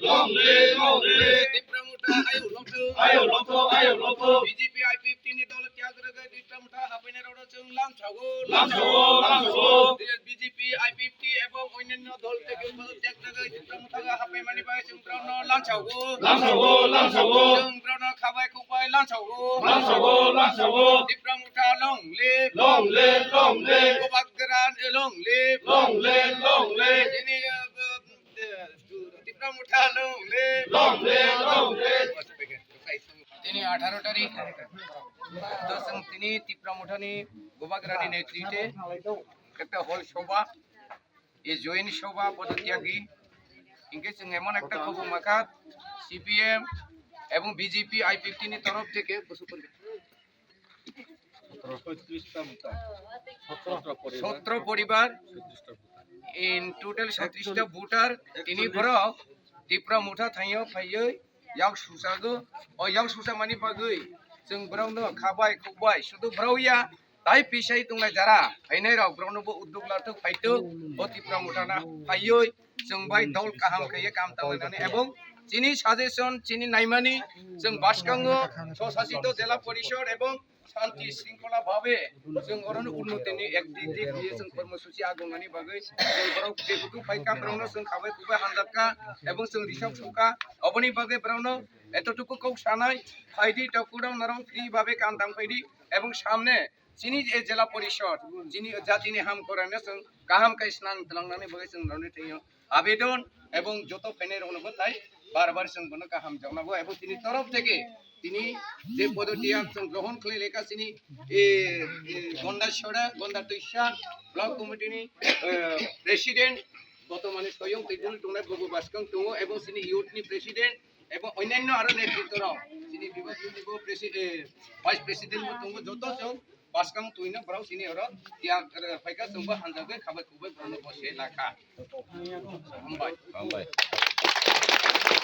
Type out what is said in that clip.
long live, long live. Dipramuta ayo longto. BJP I-15 ni dol tiag raga Dipramuta hapene rodo chung lam chago. BJP I-50 এবং অন্যান্য দল থেকে পদত্যাগ রাga Dipramuta হাপে মানি পায় chung brown lam chago. Chung brown খাবাই খুবাই lam chago. Dipramuta long live. Gobagran long live. Ini Dipramuta long live. তিনি 18 তারিখ দশম তিনি ত্রিপুরামুঠানি গোবাগ্রানি নেতৃত্বে একটা হল সভা এই জয়েন সভা পদত্যাগী ইনকে जों এমন একটা খবর মাখা সিপিএম এবং বিজেপি I-15 এর তরফ থেকে 17 পরিবার in total 37 টা ভোটার তিনি বড় ত্রিপুরামুঠা থাইও ফাইयो yang susago yang susah mani bagai जों ब्राउनो खाबाय खुबाय शुधु ब्राउया ताई पिसाई तुंगना जरा फाइनाय राव ब्राउनो बो उद्योग लाथो फाइतो ओ ত্রিপুরামুঠাना फाइयो जों बाय दल काहाम खायो काम तांनानै এবং চিনি সাজেশন চিনি নাইমানি जों बासकांगो सशासित जिला परिषद এবং शांति श्रृंखला भावे जों अरन उन्नतिनि एक दिग बियो जों कर्मसूचि आगमनानि बागै जों बराव जेबुतु फाइका ब्राउनो जों खाबाय खुबाय हानजाका এবং जों रिसक सुका अबनि बागै ब्राउनो एतटुकु कौ सानाय फाइदि टकुडाव नाराव फ्री भावे कामदाम फाइदि এবং सामने चिनी जिला परिषद चिनी जातिनि हाम करानो जों गाहाम काय स्नान तलांनानै बागै जों रावनि थैयो आवेदन এবং যত ফেনের অনুভব তাই বারবার जों বনো गाहाम जावनांगौ এবং তিনি তরফ থেকে তিনি যে পদত্যাগ গ্রহণ করে লেখাছিনি গন্ডার তৈশা ব্লক কমিটিনি প্রেসিডেন্ট বর্তমানে স্বয়ং তৈজল টুংনাই বাবু বাসকাং দङ এবং তিনি ইউথনি প্রেসিডেন্ট এবং অন্যান্য আরো নেতৃত্বরাও তিনি বিভাগীয় ভাইস প্রেসিডেন্ট দङ যত जों बासकां तुइनो ब्राउ सिनि अर टिया फाइका जोंबो हानजागै खाबाय खुबाय ब्राउनो बसे लाखा हामबाय